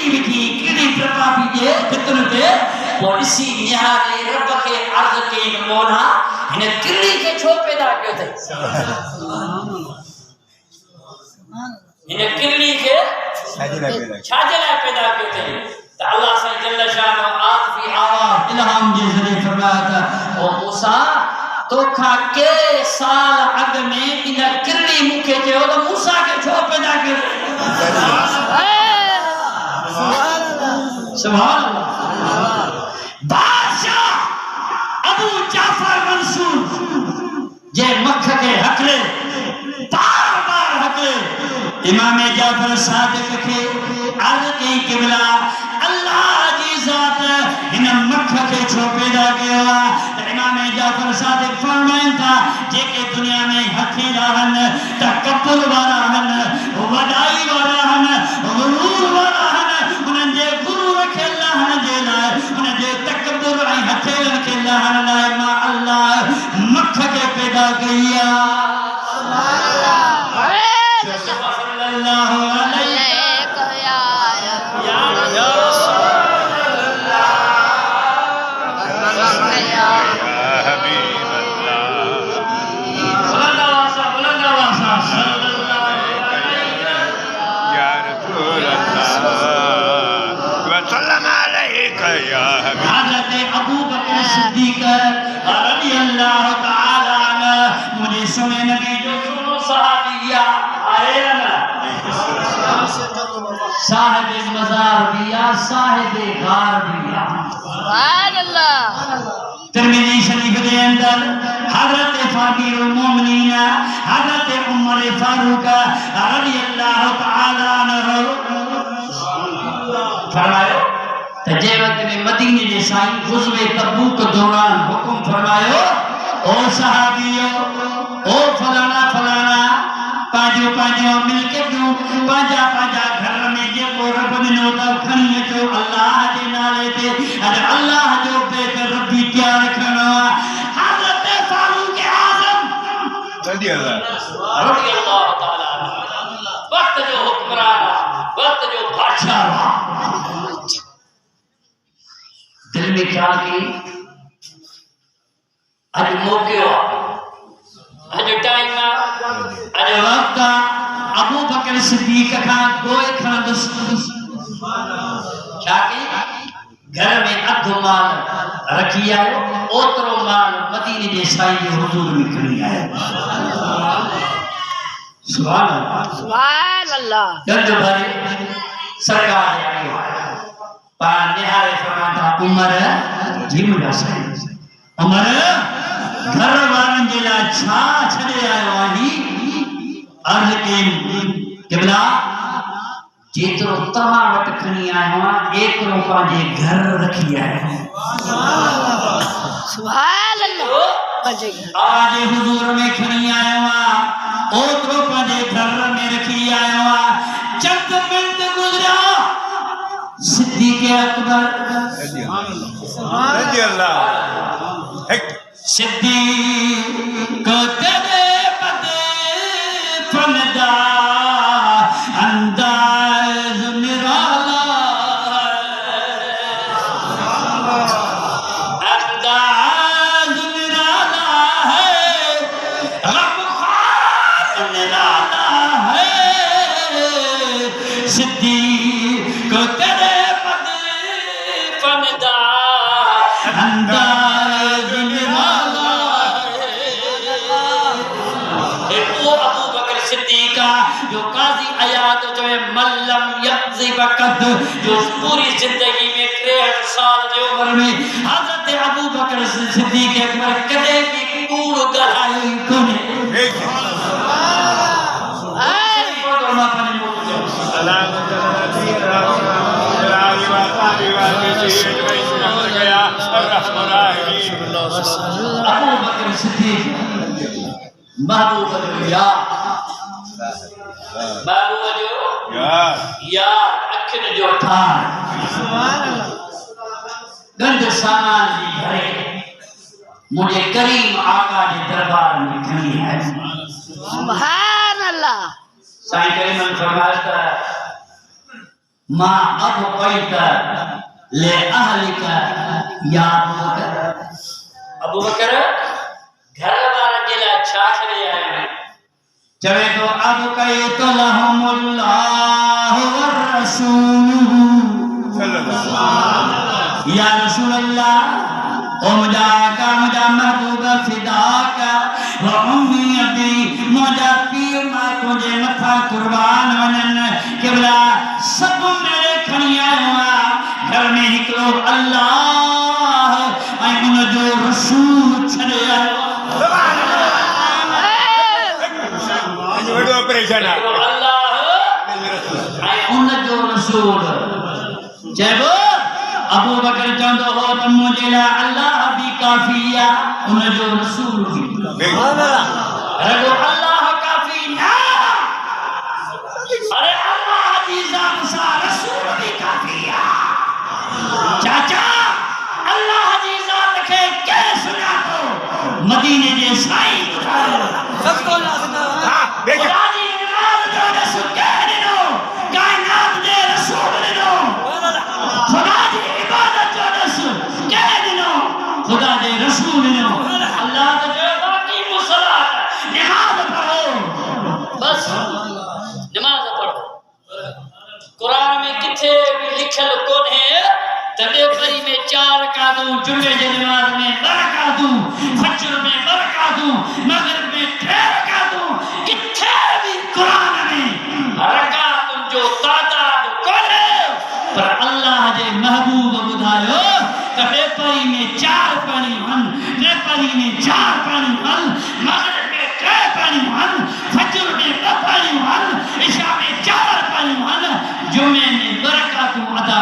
کلی تھی کلی پرپا بھی دے کتن دے وہ اسی نہارے رب کے عرض کے مولا انہیں کلی کے چھو پیدا کیوں تھے انہیں کلی کے چھاجلہ پیدا کیوں تھے تو اللہ سے جل شانہ آت فی آواز الہام جیسے فرمایا تھا او موسیٰ تو کھا کے سال اگ میں انہیں کلی مکھے تھے اور موسیٰ کے چھو پیدا کیوں تھے سبحان اللہ بادشاہ ابو جعفر منصور جے مکھ کے حقلے بار بار حقلے امام جعفر صادق کے عرض کی قبلہ اللہ جی ذات ان مکھ کے چھو پیدا کیا امام جعفر صادق فرمائن تھا جے کہ دنیا میں حقی رہن تکبر والا ہن وڈائی والا ہن غرور والا ہن انہیں جے گرو رکھے اللہ ہن جے لائے انہیں جے تکبر آئی حقی رکھے اللہ ہن لائے ما اللہ مکھ کے پیدا کیا صلی اللہ علیہ حضرت ابو بکر صدیق رضی اللہ تعالی عنہ مجھے سنے نبی جو سنو صحابیہ آئے نا صاحب مزار بیا صاحب غار بیا سبحان اللہ ترمذی شریف دے اندر حضرت فاطر المومنین حضرت عمر فاروق رضی اللہ تعالی عنہ فرمائے تجھے وقت میں مدینہ دے سائیں غزوہ تبوک دوران حکم فرمائے او صحابیو او فلانا فلانا پانجو پانجو مل کے دوں پانجا پانجا گھر میں جے کو رب نے نوتا کھنی جو اللہ دے نالے دے اللہ جو بیت ربی تیار کھنا حضرت فاروق اعظم رضی اللہ تعالیٰ وقت جو حکمرانا وقت جو بادشاہ دل میں کیا کی اج موقع اج ٹائم اج وقت ابو بکر صدیق کھان کوئی کھان دس کیا کی گھر میں ادھو مال رکھی آئے اوترو مال مدینہ دے سائی حضور میں کھنی آئے سبحان اللہ گرد بھرے سرکار آئے پان نہارے فرماتا عمر جیمڑا سائیں عمر گھر وارن جلا چھا چھڑے آئے واہی عرض کے قبلہ جیترو تہاں وقت کھنی آئے وہاں ایترو پانجے گھر رکھی آئے سبحان اللہ آج حضور میں کھنی آئے وہاں اوترو پانجے گھر میں رکھی آئے وہاں چند منٹ گزرا صدیق اکبر رضی اللہ صدیق تیرے بدے فندا انداز نرالا انداز نرالا ہے غمخوار نرالا ہے صدیق تیرے انداز نرالا ایک وہ ابو بکر صدیقہ جو قاضی آیات جو ہے ملم یقضی وقت جو پوری زندگی میں 63 سال جو عمر میں حضرت ابو بکر صدیق اکبر کدے بھی کوڑ گلائی کنے ابو بکر صدیق محبوب جو محبوب جو اکھن جو تھار گنج سامان جی بھرے مجھے کریم آقا جی دربار میں کھنی ہے سبحان اللہ سائیں کریم نے فرمایا ما ابقيت لأهلك یا ابو بکر گھر وارن جے لائے چھا چھڑے آئے ہیں چوے تو ابقیت لهم اللہ والرسول یا رسول اللہ او مجا محبوب فدا کا و امی ابی مجا پیر ما تجھے متھا قربان ونن قبلہ سب میرے کھڑی آئے گھر میں نکلو اللہ اے ان جو رسول چھڑے آئے اللہ اے ان جو رسول جب ابو بکر چاندو ہو تو مجھے لا اللہ بھی کافی ہے ان جو رسول بھی رگو اللہ کافی نہ ارے اللہ عزیزہ مسا رسول بھی کافی ہے چاچا اللہ عزیزہ رکھے کہ سنا تو مدینے دے سائی سب کو اللہ سنا خدا دی نماز جو رسول کہہ دنو کائنات دے رسول دنو خدا دی عبادت جو رسول کہہ دنو خدا دے رسول دنو اللہ جو باقی مصلاة نماز پڑھو بس نماز پڑھو قرآن میں کتھے بھی لکھل کون ہے تبے پری میں 4 رکعتوں جمعے دی نماز میں 2 رکعتوں فجر میں 2 رکعتوں مغرب میں 3 رکعتوں کتھے بھی قرآن میں رکعت جو تعداد کون ہے پر اللہ جے محبوب بدھایو تبے پری میں 4 پانی ہن تے پری میں 4 پانی ہن مغرب میں 3 پانی ہن فجر میں 2 پانی ہن عشاء میں 4 پانی ہن جمعے میں 2 رکعتوں ادا